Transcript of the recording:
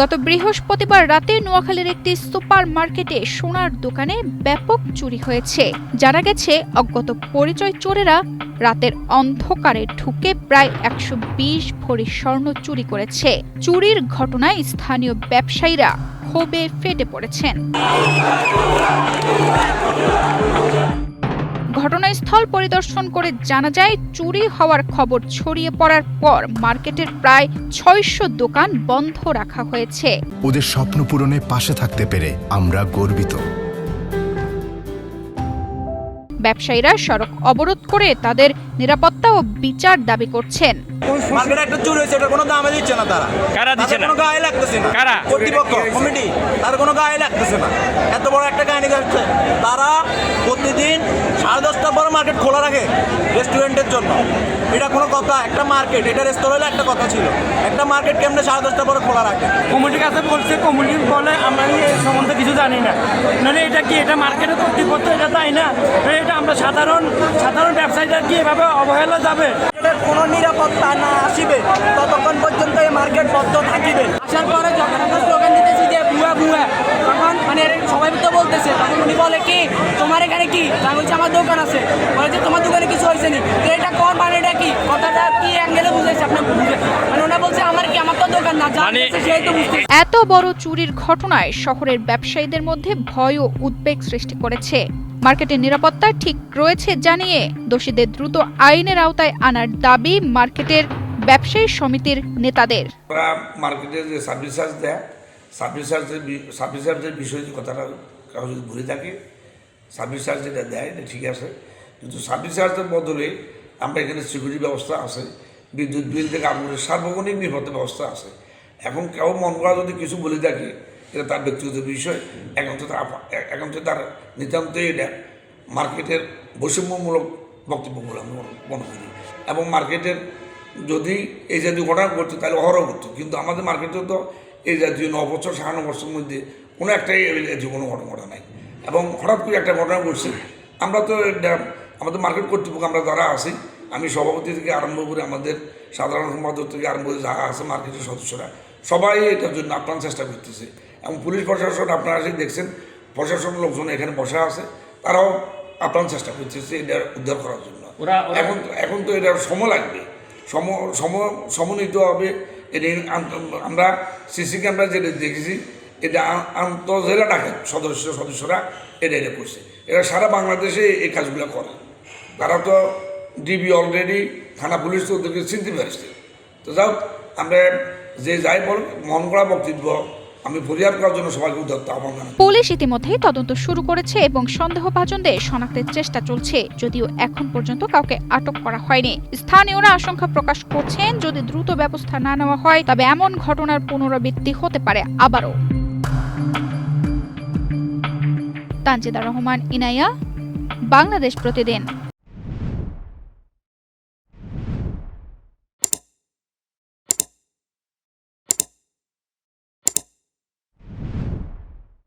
গত বৃহস্পতিবার রাতে নোয়াখালীর একটি সুপার মার্কেটে সোনার দোকানে ব্যাপক চুরি হয়েছে। জানা গেছে, অজ্ঞাত পরিচয় চোরেরা রাতের অন্ধকারে ঢুকে প্রায় ১২০ ভরি স্বর্ণ চুরি করেছে। চুরির ঘটনায় স্থানীয় ব্যবসায়ীরা ক্ষোভে ফেটে পড়েছেন। ঘটনাস্থল পরিদর্শন করে জানা যায়, চুরি হওয়ার খবর ছড়িয়ে পড়ার পর মার্কেটের প্রায় ৬০০ দোকান বন্ধ রাখা হয়েছে। ওদের স্বপ্ন পূরণে পাশে থাকতে পেরে আমরা গর্বিত। ব্যবসায়ীরা সড়ক অবরোধ করে তাদের নিরাপত্তা ও বিচার দাবি করছেন। মার্কেটে একটা চুরি হয়েছে, ওটা কোনো দামে দিচ্ছে না তারা। কারা দিচ্ছে না? কোনো গায়ে লাগতেছে না। কারা? কর্তৃপক্ষ, কমিটি, তার কোনো গায়ে লাগতেছে না। এত বড় একটা কাহিনী ঘটছে। তারা প্রতিদিন 10:30টার পর মার্কেট খোলা রাখে রেস্টুরেন্টের জন্য। এটা কোনো কথা? একটা মার্কেট, এটা রেস্তোরাঁ হলে একটা কথা ছিল। একটা মার্কেট কেমনে 10:30টার পর খোলা রাখে? কমিটির কাছে বলছে, কমিটি বলে আমরা এই সম্বন্ধে কিছু জানি না। মানে এটা কি, এটা মার্কেটের কর্তৃপক্ষ, এটা তাই না? এটা আমরা সাধারণ ব্যবসায়ীরা কি এভাবে অবহেলা যাবে? কোনো নিরাপত্তা না আসিবে ততক্ষণ পর্যন্ত এই মার্কেট বন্ধ থাকিবে। আসার পরে যখন আমরা স্লোগান দিতেছি যে বুয়া বুয়া, তখন মানে সবাই তো বলতেছে, তখন উনি বলে কি তোমার এখানে কি? আমি বলছি আমার দোকান আছে। বলে যে তোমার দোকানে কিছু হয়েছে নি? তো এটা কোন মানে, এটা কি কথাটা কি অ্যাঙ্গেলে বুঝেছে আপনি? মানে ওনা বলছে আমার কি, আমার তো দোকান না, জানি সেই তো বুঝতে। এত বড় চুরির ঘটনায় শহরের ব্যবসায়ীদের মধ্যে ভয় ও উদ্বেগ সৃষ্টি করেছে। মার্কেটের নিরাপত্তা ঠিক রয়েছে জানিয়ে দোষীদের দ্রুত আইনের আওতায় আনার দাবি মার্কেটের ব্যবসায়ী সমিতির নেতাদের। মার্কেটে যে সার্ভিস চার্জ দেয়, সার্ভিস চার্জের বিষয়ে যে কথাটা কারো যদি ভুলে থাকে, সার্ভিস চার্জ যেটা দেয় এটা ঠিক আছে, কিন্তু সার্ভিস চার্জের বদলে আমরা এখানে সিকিউরিটি ব্যবস্থা আছে, বিদ্যুৎ বিল থেকে আমাদের সার্বজনীন নিরাপত্তা ব্যবস্থা আছে। এখন কেউ মন করা যদি কিছু বলে থাকে, এটা তার ব্যক্তিগত বিষয়। এখন তো তার নিতান্তই এটা মার্কেটের বৈষম্যমূলক বক্তব্য বলে আমি মনে করি। এবং মার্কেটের যদি এই জাতীয় ঘটনা ঘটতো তাহলে অহরহ ঘটতো, কিন্তু আমাদের মার্কেটে তো এই জাতীয় 9 বছর 9.5 বছরের মধ্যে কোনো একটাই জাতীয় কোনো ঘটনা নাই। এবং হঠাৎ করে একটা ঘটনা ঘটছে। আমরা তো আমাদের মার্কেট কর্তৃপক্ষ আমরা যারা আছি, আমি সভাপতি থেকে আরম্ভ করে আমাদের সাধারণ সম্পাদক থেকে আরম্ভ করে যারা আছে মার্কেটের সদস্যরা, সবাই এটার জন্য আপ্রাণ চেষ্টা করতেছে। এবং পুলিশ প্রশাসন আপনারা এসে দেখছেন, প্রশাসনের লোকজন এখানে বসা আছে, তারাও আপ্রাণ চেষ্টা করতেছে এটা উদ্ধার করার জন্য। এখন তো এটার সময় লাগবে, সমন্বিত হবে। এটা আমরা সিসি ক্যামেরা যেটা দেখেছি, এটা আন্তঃজেলা ডাকাত সদস্যরা এটা করছে। এরা সারা বাংলাদেশে এই কাজগুলো করে। তারা তো ডিবি অলরেডি থানা পুলিশ তো ওদেরকে চিনতে পারছে। তো যাও, আমরা যে যাই বল মন করা বক্তব্য আমি পরিহার করার জন্য সবাইকে উদ্যত আহ্বান জানাই। পুলিশ ইতিমধ্যেই তদন্ত শুরু করেছে এবং সন্দেহভাজনদের শনাক্তের চেষ্টা চলছে, যদিও এখন পর্যন্ত কাউকে আটক করা হয়নি। স্থানীয়রা আশঙ্কা প্রকাশ করছেন, যদি দ্রুত ব্যবস্থা না নেওয়া হয় তবে এমন ঘটনার পুনরাবৃত্তি হতে পারে আবারও। তানজিদা রহমান, ইনায়া, বাংলাদেশ প্রতিদিন।